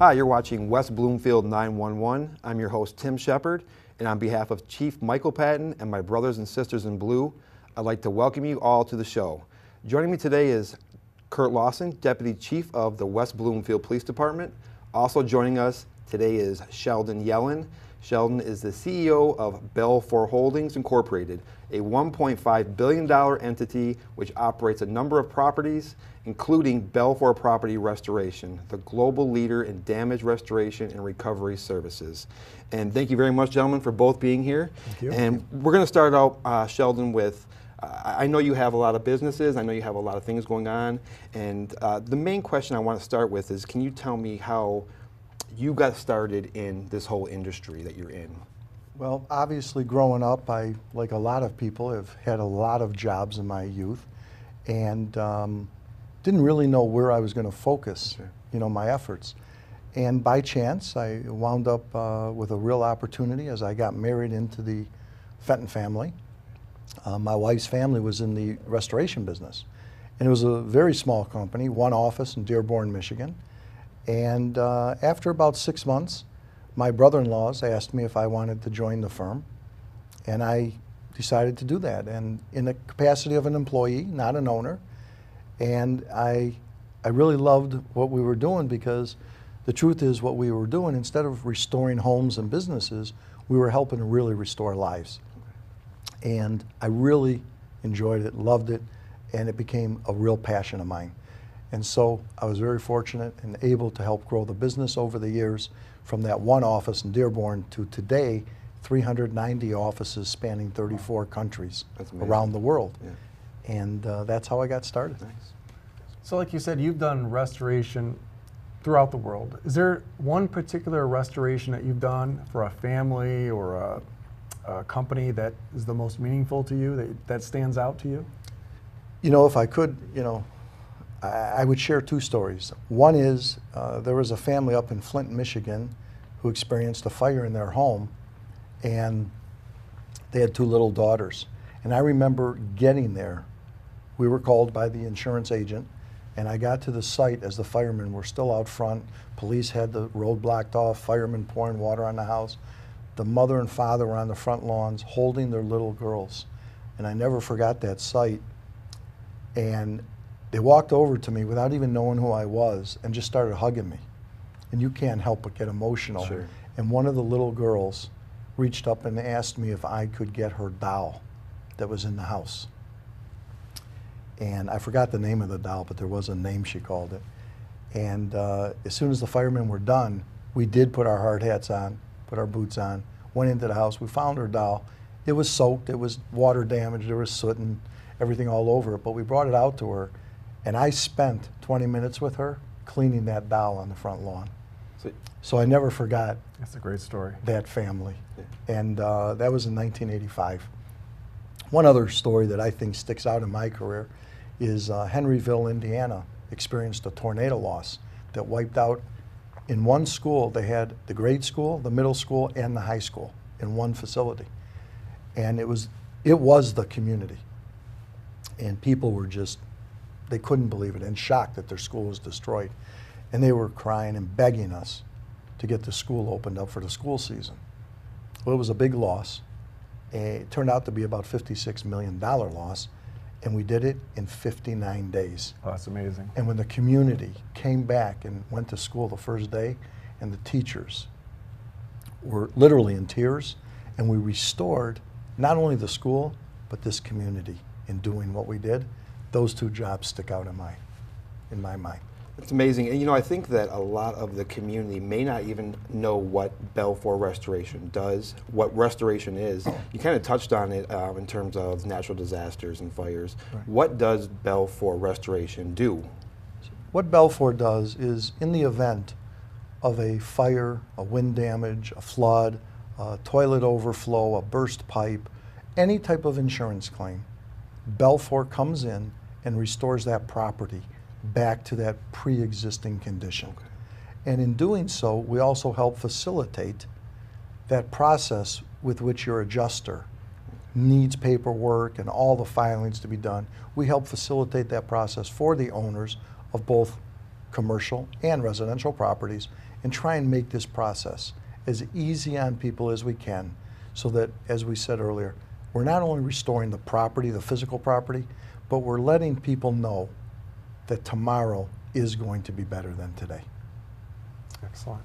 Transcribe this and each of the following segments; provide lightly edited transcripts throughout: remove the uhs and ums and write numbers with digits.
Hi, you're watching West Bloomfield 911. I'm your host, Tim Shepard, and on behalf of Chief Michael Patton and my brothers and sisters in blue, I'd like to welcome you all to the show. Joining me today is Curt Lawson, Deputy Chief of the West Bloomfield Police Department. Also joining us today is Sheldon Yellen. Sheldon is the CEO of Belfor Holdings Incorporated, a $1.5 billion entity which operates a number of properties, including Belfor Property Restoration, the global leader in damage restoration and recovery services. And thank you very much, gentlemen, for both being here. Thank you. And we're going to start out, Sheldon, with I know you have a lot of businesses, I know you have a lot of things going on, and the main question I want to start with is, can you tell me how you got started in this whole industry that you're in? Well, obviously growing up, I, like a lot of people, have had a lot of jobs in my youth and didn't really know where I was going to focus, my efforts. And by chance, I wound up with a real opportunity as I got married into the Fenton family. My wife's family was in the restoration business. And it was a very small company, one office in Dearborn, Michigan. And after about 6 months, my brother-in-laws asked me if I wanted to join the firm, and I decided to do that, and in the capacity of an employee, not an owner. And I really loved what we were doing, because the truth is, what we were doing, instead of restoring homes and businesses, we were helping to really restore lives. And I really enjoyed it, loved it, and it became a real passion of mine. And so I was very fortunate and able to help grow the business over the years, from that one office in Dearborn to today, 390 offices spanning 34 countries around the world. Yeah. And that's how I got started. Nice. So like you said, you've done restoration throughout the world. Is there one particular restoration that you've done for a family or a company that is the most meaningful to you, that stands out to you? If I could, I would share two stories. One is there was a family up in Flint, Michigan, who experienced a fire in their home, and they had two little daughters. And I remember getting there. We were called by the insurance agent, and I got to the site as the firemen were still out front. Police had the road blocked off, firemen pouring water on the house. The mother and father were on the front lawns holding their little girls. And I never forgot that sight. And they walked over to me without even knowing who I was and just started hugging me. And you can't help but get emotional. Sure. And one of the little girls reached up and asked me if I could get her doll that was in the house. And I forgot the name of the doll, but there was a name she called it. And as soon as the firemen were done, we did put our hard hats on, put our boots on, went into the house. We found her doll. It was soaked, it was water damaged, there was soot and everything all over it, but we brought it out to her. And I spent 20 minutes with her cleaning that doll on the front lawn. So I never forgot. That's a great story. That family. Yeah. And that was in 1985. One other story that I think sticks out in my career is Henryville, Indiana experienced a tornado loss that wiped out, in one school, they had the grade school, the middle school, and the high school in one facility. And it was the community. And people were just, they couldn't believe it, and shocked that their school was destroyed. And they were crying and begging us to get the school opened up for the school season. Well, it was a big loss. It turned out to be about $56 million loss, and we did it in 59 days. Oh, that's amazing. And when the community came back and went to school the first day, and the teachers were literally in tears, and we restored not only the school, but this community in doing what we did, those two jobs stick out in my mind. It's amazing. And I think that a lot of the community may not even know what Belfor Restoration does, what restoration is. You kind of touched on it in terms of natural disasters and fires. Right. What does Belfor Restoration do? What Belfor does is, in the event of a fire, a wind damage, a flood, a toilet overflow, a burst pipe, any type of insurance claim, Belfor comes in and restores that property back to that pre-existing condition. Okay. And in doing so, we also help facilitate that process with which your adjuster needs paperwork and all the filings to be done. We help facilitate that process for the owners of both commercial and residential properties, and try and make this process as easy on people as we can, so that, as we said earlier, we're not only restoring the property, the physical property, but we're letting people know that tomorrow is going to be better than today. Excellent.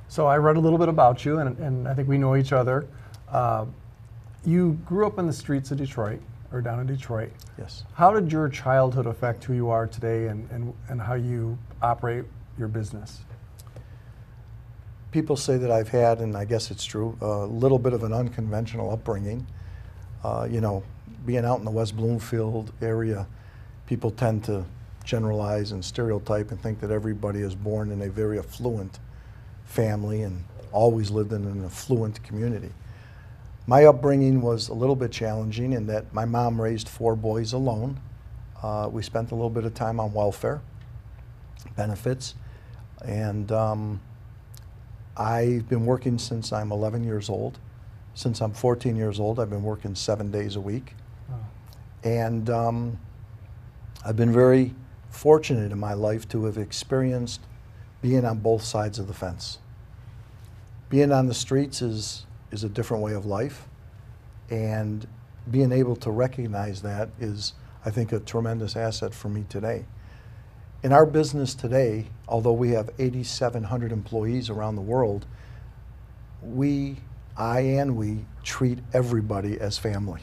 So I read a little bit about you, and I think we know each other. You grew up in the streets of Detroit, or down in Detroit. Yes. How did your childhood affect who you are today and how you operate your business? People say that I've had, and I guess it's true, a little bit of an unconventional upbringing. You know, being out in the West Bloomfield area, people tend to generalize and stereotype and think that everybody is born in a very affluent family and always lived in an affluent community. My upbringing was a little bit challenging in that my mom raised 4 boys alone. We spent a little bit of time on welfare benefits, and I've been working since I'm 11 years old. Since I'm 14 years old, I've been working 7 days a week. Wow. And I've been very fortunate in my life to have experienced being on both sides of the fence. Being on the streets is a different way of life, and being able to recognize that is, I think, a tremendous asset for me today. In our business today, although we have 8,700 employees around the world, we treat everybody as family.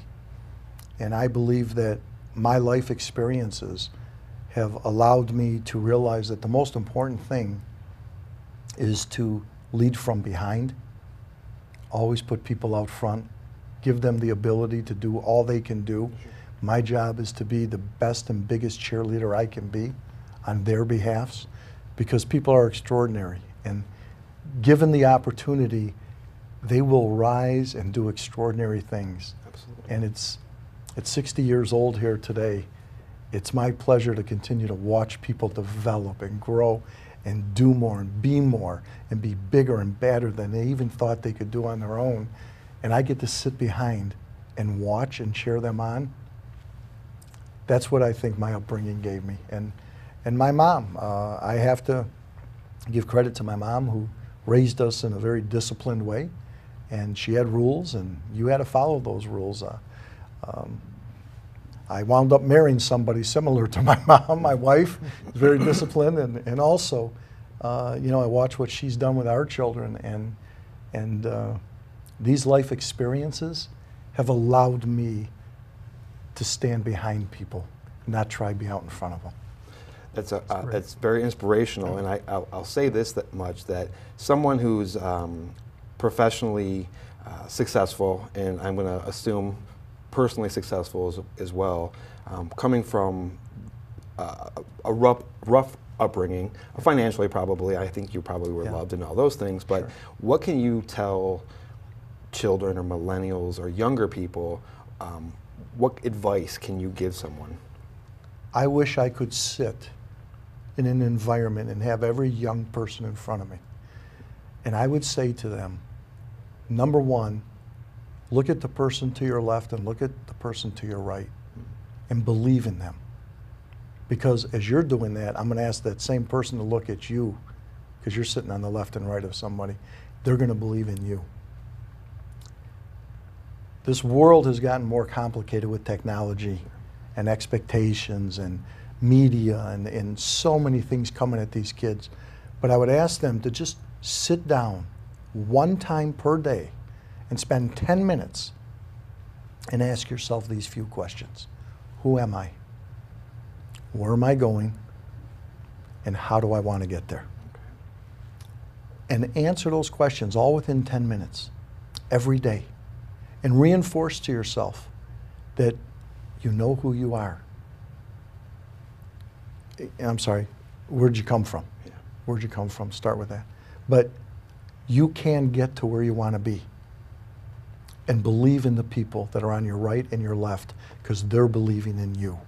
And I believe that my life experiences have allowed me to realize that the most important thing is to lead from behind, always put people out front, give them the ability to do all they can do. My job is to be the best and biggest cheerleader I can be on their behalfs, because people are extraordinary, and given the opportunity, they will rise and do extraordinary things. Absolutely. And it's at 60 years old here today, it's my pleasure to continue to watch people develop and grow and do more and be bigger and better than they even thought they could do on their own. And I get to sit behind and watch and cheer them on. That's what I think my upbringing gave me. And my mom, I have to give credit to my mom, who raised us in a very disciplined way. And she had rules, and you had to follow those rules. I wound up marrying somebody similar to my mom. My wife is very disciplined, and also, you know, I watch what she's done with our children, and these life experiences have allowed me to stand behind people, not try to be out in front of them. That's very inspirational, and I'll say this that much, that someone who's professionally successful, and I'm going to assume personally successful as well, coming from a rough upbringing, financially probably, I think you probably were loved and all those things, but what can you tell children or millennials or younger people, what advice can you give someone? I wish I could sit in an environment and have every young person in front of me, and I would say to them, number one, look at the person to your left and look at the person to your right, and believe in them. Because as you're doing that, I'm going to ask that same person to look at you, because you're sitting on the left and right of somebody. They're going to believe in you. This world has gotten more complicated with technology and expectations and media and so many things coming at these kids. But I would ask them to just sit down one time per day and spend 10 minutes and ask yourself these few questions. Who am I? Where am I going? And how do I want to get there? And answer those questions all within 10 minutes every day. And reinforce to yourself that you know who you are. I'm sorry, where'd you come from? Yeah. Where'd you come from? Start with that. But you can get to where you want to be. And believe in the people that are on your right and your left, because they're believing in you.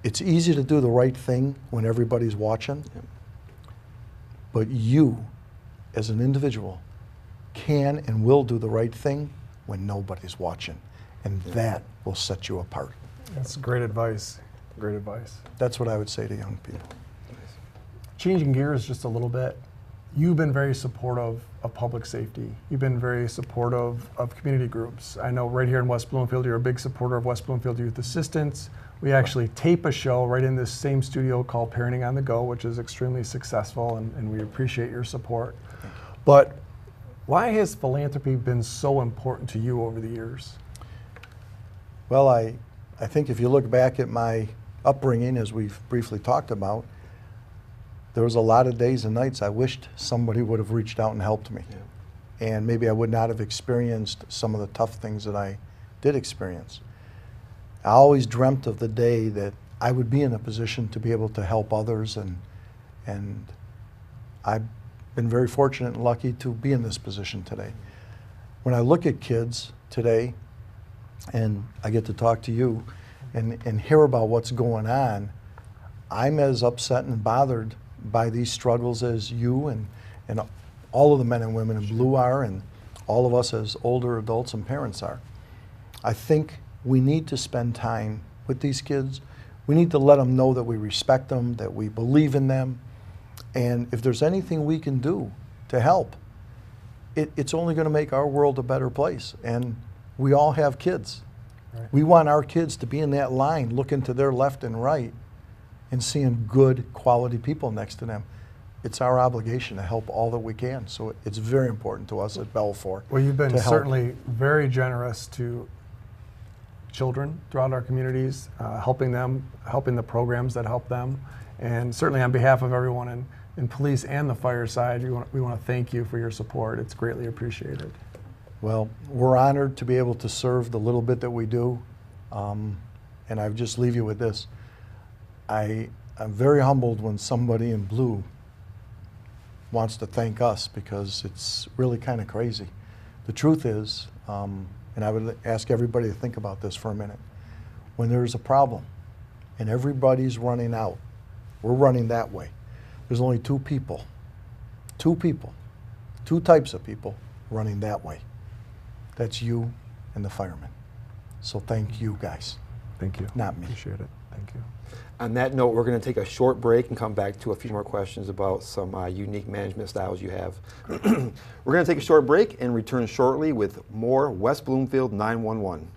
It's easy to do the right thing when everybody's watching, but you, as an individual, can and will do the right thing when nobody's watching, and that will set you apart. That's great advice. Great advice. That's what I would say to young people. changing gears just a little bit, you've been very supportive of public safety. You've been very supportive of community groups. I know right here in West Bloomfield, you're a big supporter of West Bloomfield Youth Assistance. We actually tape a show right in this same studio called Parenting on the Go, which is extremely successful, and we appreciate your support. But why has philanthropy been so important to you over the years? Well, I think if you look back at my upbringing, as we've briefly talked about, there was a lot of days and nights I wished somebody would have reached out and helped me. Yeah. And maybe I would not have experienced some of the tough things that I did experience. I always dreamt of the day that I would be in a position to be able to help others, and I've been very fortunate and lucky to be in this position today. When I look at kids today, and I get to talk to you and hear about what's going on, I'm as upset and bothered by these struggles as you and all of the men and women in blue are, and all of us as older adults and parents are. I think we need to spend time with these kids. We need to let them know that we respect them, that we believe in them, and if there's anything we can do to help, it's only going to make our world a better place. And we all have kids. Right. We want our kids to be in that line, looking to their left and right, and seeing good quality people next to them. It's our obligation to help all that we can. So it's very important to us at Belfour. Well, you've been certainly very generous to children throughout our communities, helping them, helping the programs that help them. And certainly on behalf of everyone in police and the fire side, we want to thank you for your support. It's greatly appreciated. Well, we're honored to be able to serve the little bit that we do. And I just leave you with this. I'm very humbled when somebody in blue wants to thank us, because it's really kind of crazy. The truth is, and I would ask everybody to think about this for a minute, when there's a problem and everybody's running out, we're running that way. There's only two types of people running that way. That's you and the firemen. So thank you guys. Thank you. Not me. Appreciate it. Thank you. On that note, we're going to take a short break and come back to a few more questions about some unique management styles you have. We're going to take a short break and return shortly with more West Bloomfield 911.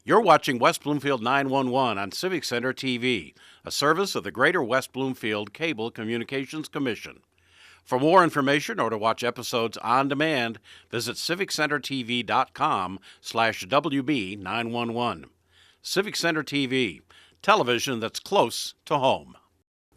You're watching West Bloomfield 911 on Civic Center TV, a service of the Greater West Bloomfield Cable Communications Commission. For more information or to watch episodes on demand, visit civiccentertv.com/WB911. Civic Center TV, television that's close to home.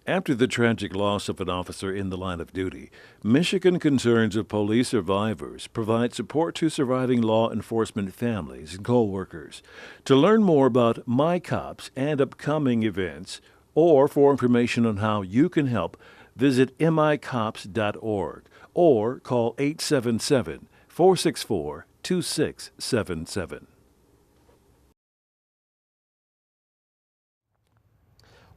After the tragic loss of an officer in the line of duty, Michigan Concerns of Police Survivors provide support to surviving law enforcement families and co-workers. To learn more about My Cops and upcoming events, or for information on how you can help, visit micops.org or call 877-464-2677.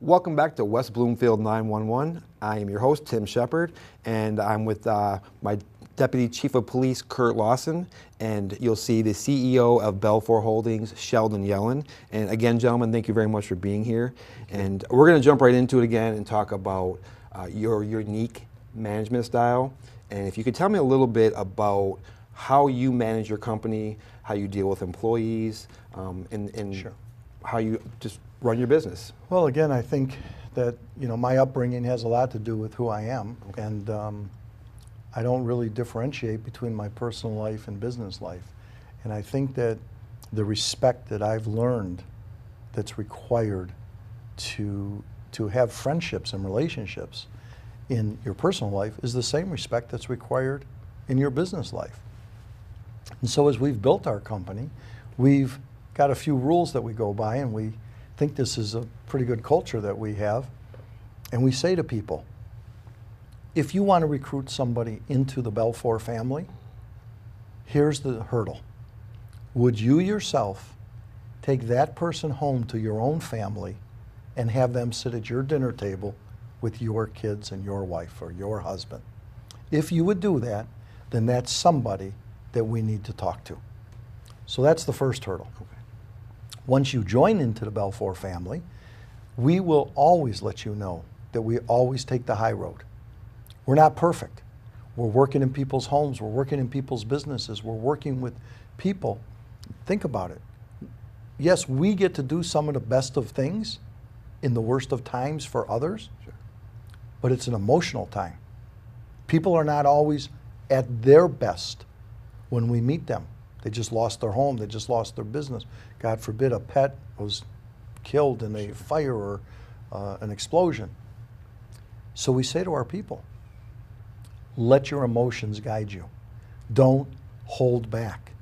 Welcome back to West Bloomfield 911. I am your host, Tim Shepard, and I'm with my Deputy Chief of Police, Curt Lawson, and you'll see the CEO of Belfor Holdings, Sheldon Yellen. And again, gentlemen, thank you very much for being here. And we're going to jump right into it again and talk about your unique management style. And if you could tell me a little bit about how you manage your company, how you deal with employees, and Sure. how you just run your business. Well, again, I think that my upbringing has a lot to do with who I am, and I don't really differentiate between my personal life and business life. And I think that the respect that I've learned that's required to have friendships and relationships in your personal life is the same respect that's required in your business life. And so as we've built our company, we've got a few rules that we go by, and we think this is a pretty good culture that we have. And we say to people, if you want to recruit somebody into the Belfour family, here's the hurdle. Would you yourself take that person home to your own family and have them sit at your dinner table with your kids and your wife or your husband? If you would do that, then that's somebody that we need to talk to. So that's the first hurdle. Okay. Once you join into the Belfour family, we will always let you know that we always take the high road. We're not perfect. We're working in people's homes. We're working in people's businesses. We're working with people. Think about it. Yes, we get to do some of the best of things in the worst of times for others, but it's an emotional time. People are not always at their best when we meet them. They just lost their home. They just lost their business. God forbid a pet was killed in a fire or an explosion. So we say to our people, let your emotions guide you. Don't hold back.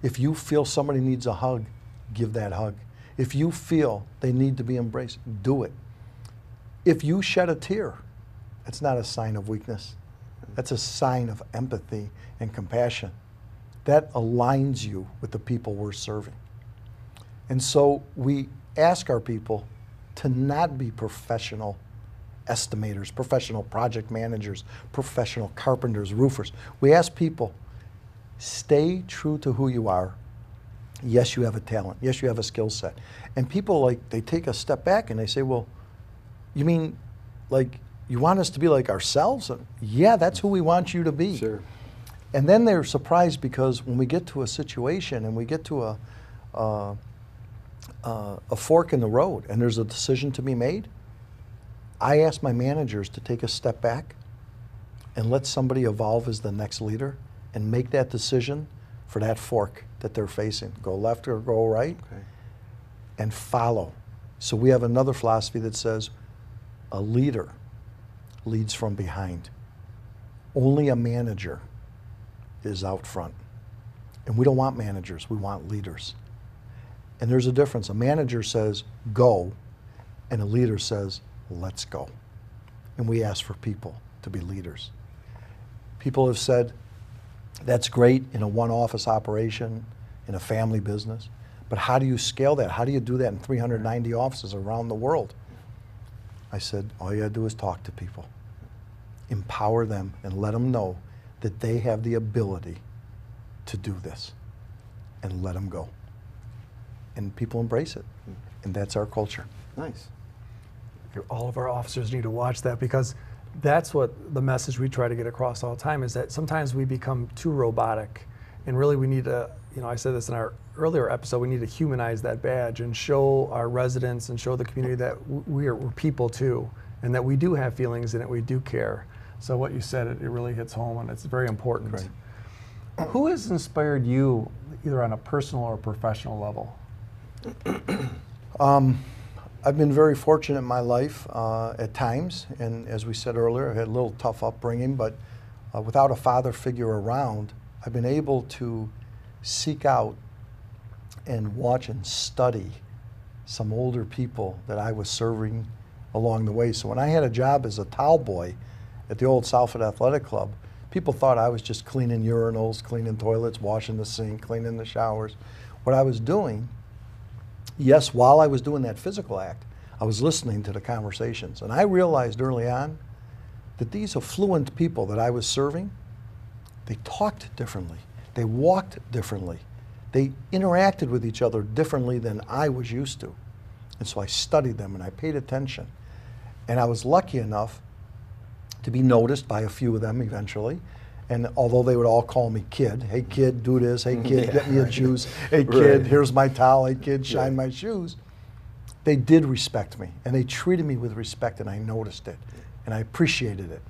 If you feel somebody needs a hug, give that hug. If you feel they need to be embraced, do it. If you shed a tear, that's not a sign of weakness. That's a sign of empathy and compassion. That aligns you with the people we're serving. And so we ask our people to not be professional estimators, professional project managers, professional carpenters, roofers. We ask people, stay true to who you are. Yes, you have a talent. Yes, you have a skill set. And people, they take a step back and they say, well, you mean, you want us to be like ourselves? Yeah, that's who we want you to be. Sure. And then they're surprised because when we get to a situation and we get to a fork in the road and there's a decision to be made, I ask my managers to take a step back and let somebody evolve as the next leader and make that decision for that fork that they're facing. Go left or go right, and follow. So we have another philosophy that says a leader leads from behind. Only a manager is out front. And we don't want managers, we want leaders. And there's a difference. A manager says, go, and a leader says, let's go. And we ask for people to be leaders. People have said, that's great in a one-office operation, in a family business, but how do you scale that? How do you do that in 390 offices around the world? I said, all you gotta do is talk to people. Empower them and let them know that they have the ability to do this, and let them go. And people embrace it, and that's our culture. Nice. All of our officers need to watch that, because that's what the message we try to get across all the time, is that sometimes we become too robotic, and really we need to, I said this in our earlier episode, we need to humanize that badge and show our residents and show the community that we're people too, and that we do have feelings and that we do care. So what you said, it really hits home, and it's very important. Right. Who has inspired you, either on a personal or professional level? I've been very fortunate in my life at times, and as we said earlier, I had a little tough upbringing, but without a father figure around, I've been able to seek out and watch and study some older people that I was serving along the way. So when I had a job as a towel boy at the old Southwood Athletic Club, people thought I was just cleaning urinals, cleaning toilets, washing the sink, cleaning the showers. What I was doing, yes, while I was doing that physical act, I was listening to the conversations. And I realized early on that these affluent people that I was serving, they talked differently. They walked differently. They interacted with each other differently than I was used to. And so I studied them and I paid attention. And I was lucky enough to be noticed by a few of them eventually. And although they would all call me kid, hey kid, do this, hey kid, get me a juice, hey kid, here's my towel, hey kid, shine my shoes, they did respect me, and they treated me with respect, and I noticed it, and I appreciated it.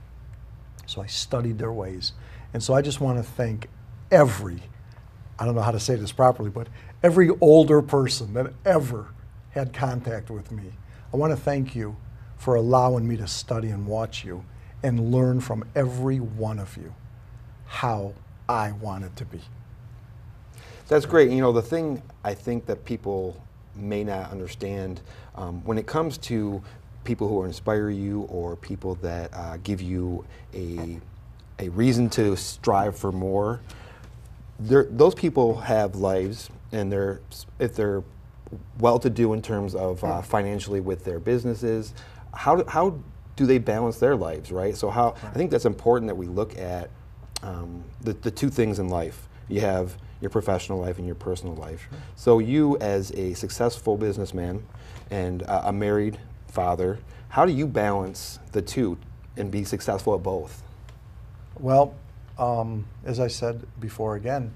So I studied their ways. And so I just want to thank every, I don't know how to say this properly, but every older person that ever had contact with me. I want to thank you for allowing me to study and watch you and learn from every one of you how I want it to be. That's great. The thing I think that people may not understand when it comes to people who inspire you or people that give you a reason to strive for more, those people have lives, and if they're well-to-do in terms of financially with their businesses, how do they balance their lives, right? So I think that's important that we look at the two things in life. You have your professional life and your personal life. So you, as a successful businessman and a married father, how do you balance the two and be successful at both? Well, as I said before again,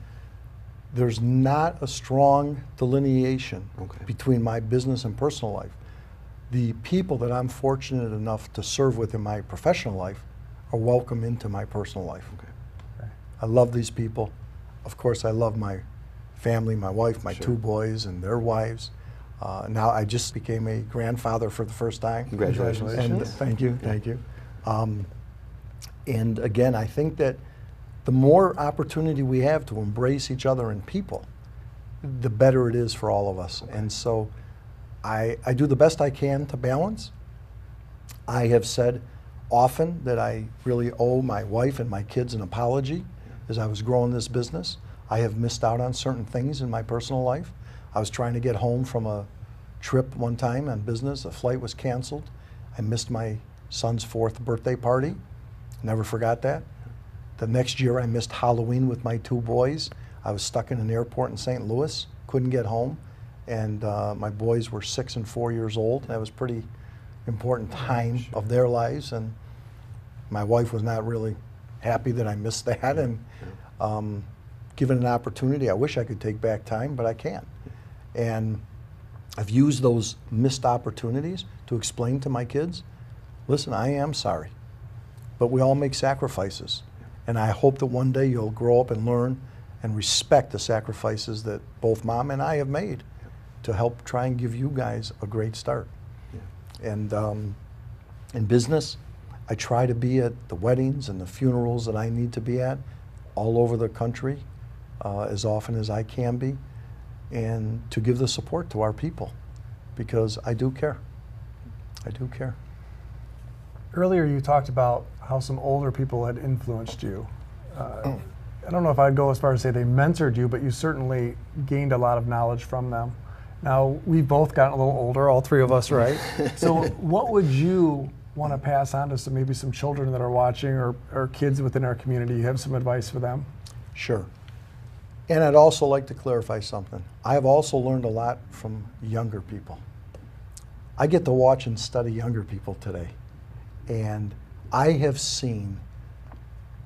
there's not a strong delineation between my business and personal life. The people that I'm fortunate enough to serve with in my professional life are welcome into my personal life. I love these people. Of course, I love my family, my wife, my two boys and their wives. Now I just became a grandfather for the first time. Congratulations. And thank you, thank you. And again, I think that the more opportunity we have to embrace each other and people, the better it is for all of us. And so I do the best I can to balance. I have said often that I really owe my wife and my kids an apology as I was growing this business. I have missed out on certain things in my personal life. I was trying to get home from a trip one time on business. A flight was canceled. I missed my son's 4th birthday party. Never forgot that. The next year I missed Halloween with my 2 boys. I was stuck in an airport in St. Louis, couldn't get home. And my boys were 6 and 4 years old. That was a pretty important time of their lives. And my wife was not really happy that I missed that. And given an opportunity, I wish I could take back time, but I can't. And I've used those missed opportunities to explain to my kids, listen, I am sorry, but we all make sacrifices. And I hope that one day you'll grow up and learn and respect the sacrifices that both Mom and I have made to help try and give you guys a great start. And in business, I try to be at the weddings and the funerals that I need to be at all over the country as often as I can be, and to give the support to our people, because I do care. I do care. Earlier you talked about how some older people had influenced you. I don't know if I'd go as far as say they mentored you, but you certainly gained a lot of knowledge from them. Now, we've both gotten a little older, all 3 of us, right? So what would you want to pass on to maybe some children that are watching, or kids within our community? You have some advice for them? Sure. And I'd also like to clarify something. I have also learned a lot from younger people. I get to watch and study younger people today, and I have seen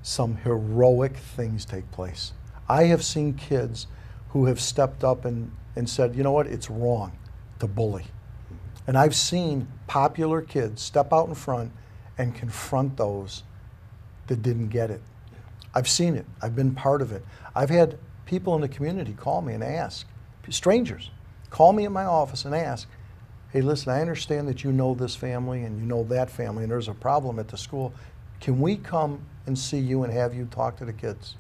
some heroic things take place. I have seen kids who have stepped up and said, you know what, it's wrong to bully. And I've seen popular kids step out in front and confront those that didn't get it. I've seen it. I've been part of it. I've had people in the community call me and ask, strangers, call me in my office and ask, hey, listen, I understand that you know this family and you know that family and there's a problem at the school. Can we come and see you and have you talk to the kids?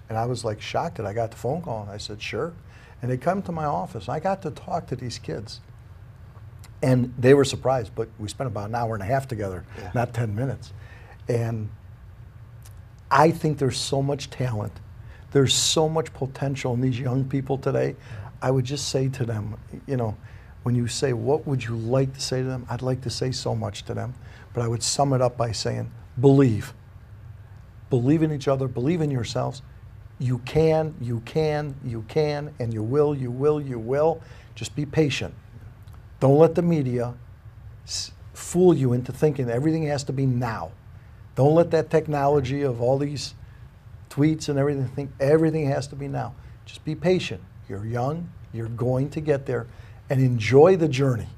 And I was like shocked that I got the phone call, and I said, sure. And they come to my office. I got to talk to these kids. And they were surprised, but we spent about an hour and a half together, not 10 minutes. And I think there's so much talent. There's so much potential in these young people today. I would just say to them, you know, when you say, what would you like to say to them? I'd like to say so much to them. But I would sum it up by saying, believe. Believe in each other. Believe in yourselves. You can, you can, you can, and you will, you will, you will. Just be patient. Don't let the media fool you into thinking everything has to be now. Don't let that technology of all these tweets and everything think everything has to be now. Just be patient. You're young. You're going to get there. And enjoy the journey.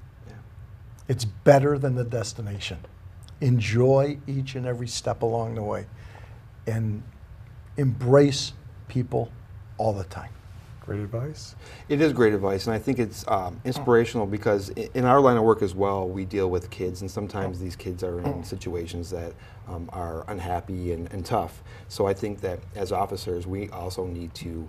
It's better than the destination. Enjoy each and every step along the way. And embrace people all the time. Great advice. It is great advice, and I think it's inspirational because in our line of work as well, we deal with kids, and sometimes these kids are in situations that are unhappy and tough. So I think that as officers, we also need to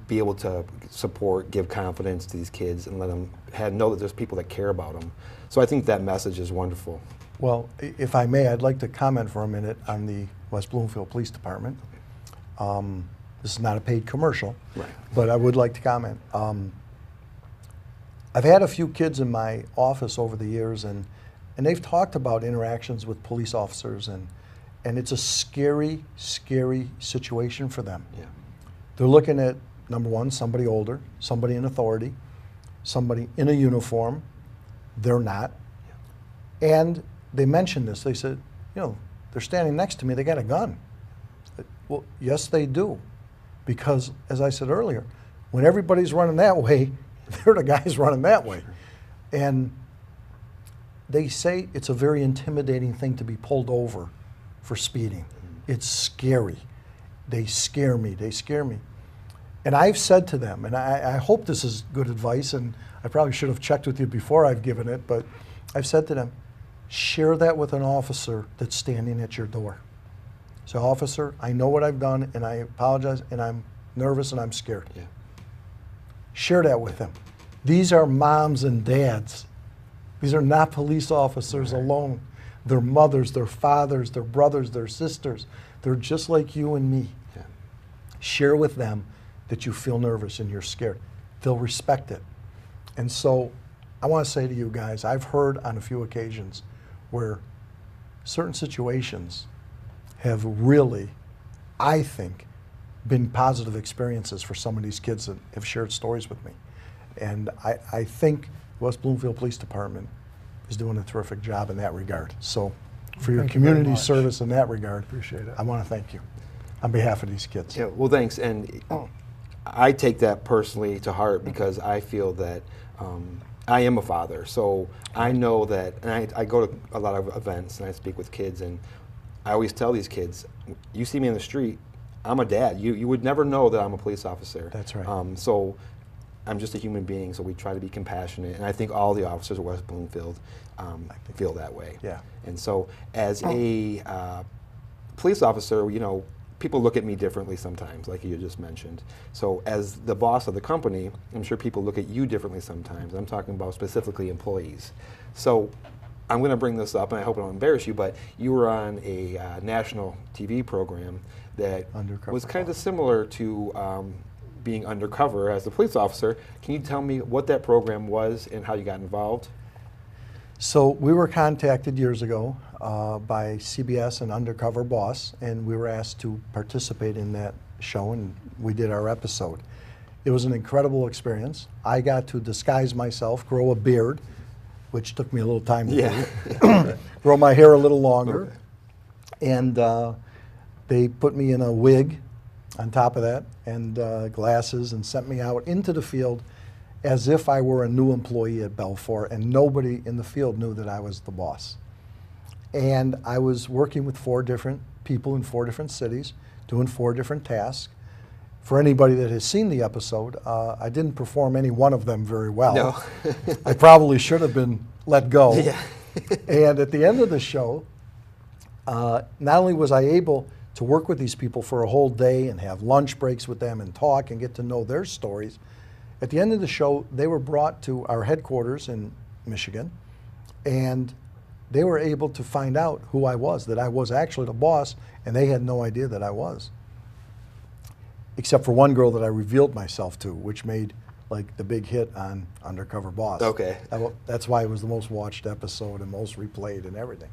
be able to support, give confidence to these kids, and let them know that there's people that care about them. So I think that message is wonderful. Well, if I may, I'd like to comment for a minute on the West Bloomfield Police Department. This is not a paid commercial, but I would like to comment. I've had a few kids in my office over the years, and they've talked about interactions with police officers, and it's a scary, scary situation for them. They're looking at, number one, somebody older, somebody in authority, somebody in a uniform. They're not. And they mentioned this. They said, you know, they're standing next to me, they got a gun. Well, yes, they do. Because, as I said earlier, when everybody's running that way, they're the guys running that way. And they say it's a very intimidating thing to be pulled over for speeding. It's scary. They scare me. They scare me. And I've said to them, and I hope this is good advice, and I probably should have checked with you before I've given it, but I've said to them, share that with an officer that's standing at your door. So, officer, I know what I've done, and I apologize, and I'm nervous, and I'm scared. Yeah. Share that with them. These are moms and dads. These are not police officers alone. They're mothers, they're fathers, they're brothers, they're sisters. They're just like you and me. Yeah. Share with them that you feel nervous and you're scared. They'll respect it. And so I want to say to you guys, I've heard on a few occasions where certain situations have really, I think, been positive experiences for some of these kids that have shared stories with me. And I think West Bloomfield Police Department is doing a terrific job in that regard. So for your Thank you very community much. service in that regard, Appreciate it. I want to thank you on behalf of these kids. Yeah, well, thanks. And I take that personally to heart because I feel that I am a father. So I know that, and I go to a lot of events and I speak with kids, and I always tell these kids, you see me in the street, I'm a dad. You would never know that I'm a police officer. That's right. So I'm just a human being, so we try to be compassionate, and I think all the officers at West Bloomfield feel that way. Yeah. And so as a police officer, you know, people look at me differently sometimes, like you just mentioned. So as the boss of the company, I'm sure people look at you differently sometimes. I'm talking about specifically employees. So I'm going to bring this up, and I hope I don't embarrass you, but you were on a national TV program that Undercover was kind of Boss. similar to being undercover as a police officer. Can you tell me what that program was and how you got involved? So we were contacted years ago by CBS and Undercover Boss, and we were asked to participate in that show, and we did our episode. It was an incredible experience. I got to disguise myself, grow a beard, which took me a little time to do, grow my hair a little longer, and they put me in a wig on top of that and glasses and sent me out into the field as if I were a new employee at Belfour, and nobody in the field knew that I was the boss. And I was working with 4 different people in 4 different cities, doing 4 different tasks. For anybody that has seen the episode, I didn't perform any one of them very well. No. I probably should have been let go. Yeah. And at the end of the show, not only was I able to work with these people for a whole day and have lunch breaks with them and talk and get to know their stories, at the end of the show, they were brought to our headquarters in Michigan, and they were able to find out who I was, that I was actually the boss, and they had no idea that I was. Except for one girl that I revealed myself to, which made like the big hit on Undercover Boss. Okay. That's why it was the most watched episode and most replayed and everything.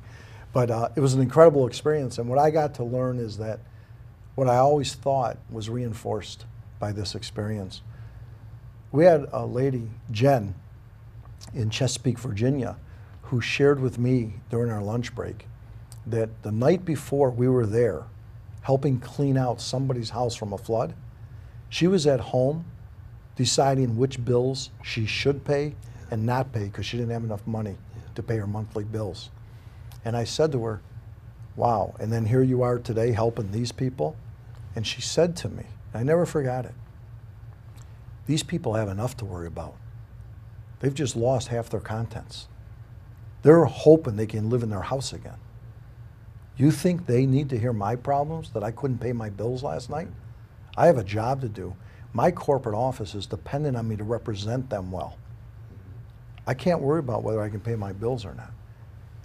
But it was an incredible experience, and what I got to learn is that what I always thought was reinforced by this experience. We had a lady, Jen, in Chesapeake, Virginia, who shared with me during our lunch break that the night before we were there helping clean out somebody's house from a flood, she was at home deciding which bills she should pay and not pay because she didn't have enough money to pay her monthly bills. And I said to her, wow, and then here you are today helping these people? And she said to me, I never forgot it, these people have enough to worry about. They've just lost half their contents. They're hoping they can live in their house again. You think they need to hear my problems, that I couldn't pay my bills last night? I have a job to do. My corporate office is dependent on me to represent them well. I can't worry about whether I can pay my bills or not.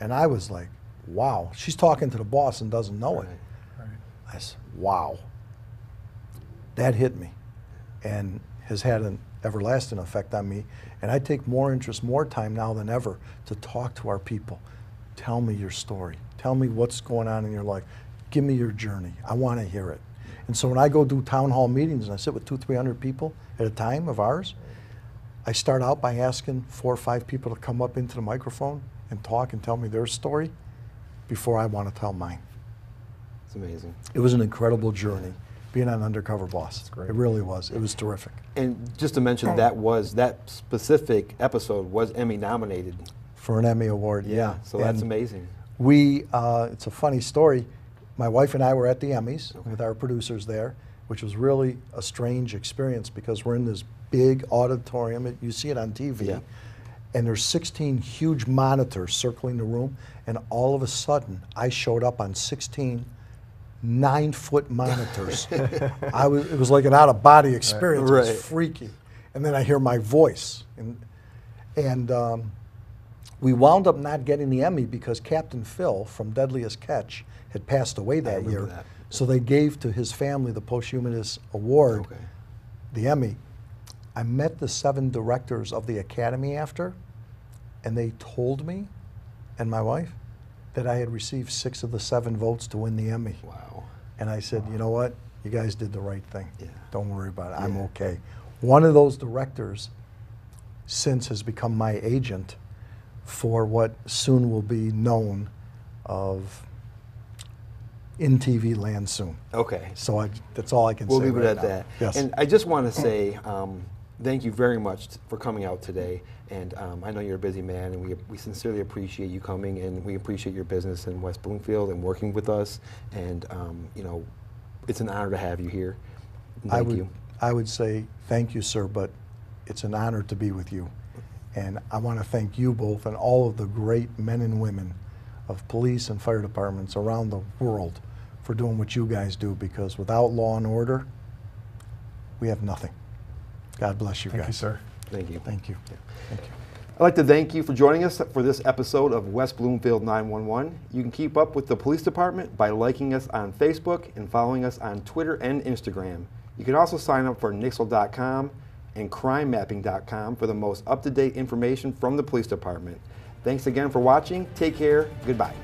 And I was like, wow. She's talking to the boss and doesn't know it. Right. I said, wow. That hit me and has had an everlasting effect on me. And I take more interest, more time now than ever to talk to our people. Tell me your story. Tell me what's going on in your life. Give me your journey. I want to hear it. And so when I go do town hall meetings and I sit with 200-300 people at a time of ours, I start out by asking 4 or 5 people to come up into the microphone and talk and tell me their story before I want to tell mine. It's amazing. It was an incredible journey being an Undercover Boss. That's great. It really was. It was terrific. And just to mention, that specific episode was Emmy nominated. For an Emmy Award, yeah. So that's And amazing. it's a funny story. My wife and I were at the Emmys with our producers there, which was really a strange experience because we're in this big auditorium. You see it on TV. Yeah. And there's 16 huge monitors circling the room. And all of a sudden, I showed up on 16 9-foot monitors. It was like an out-of-body experience. It Right. was freaky. And then I hear my voice. And we wound up not getting the Emmy because Captain Phil from Deadliest Catch had passed away that remember year. that. So they gave to his family the posthumous award, Okay. the Emmy. I met the 7 directors of the Academy after, and they told me and my wife that I had received 6 of the 7 votes to win the Emmy. Wow. And I said, you know what? You guys did the right thing. Yeah. Don't worry about it. I'm Yeah. okay. One of those directors since has become my agent for what soon will be known of in TV land soon. Okay. So that's all I can We'll say leave it right at now. that. Yes. And I just want to say thank you very much for coming out today. And I know you're a busy man, and we sincerely appreciate you coming, and we appreciate your business in West Bloomfield and working with us. And you know, it's an honor to have you here. Thank you. I would say thank you, sir, but it's an honor to be with you. And I want to thank you both and all of the great men and women of police and fire departments around the world for doing what you guys do, because without law and order, we have nothing. God bless you guys. Thank you, sir. Thank you. Thank you. Thank you. I'd like to thank you for joining us for this episode of West Bloomfield 911. You can keep up with the police department by liking us on Facebook and following us on Twitter and Instagram. You can also sign up for Nixle.com and CrimeMapping.com for the most up-to-date information from the police department. Thanks again for watching. Take care. Goodbye.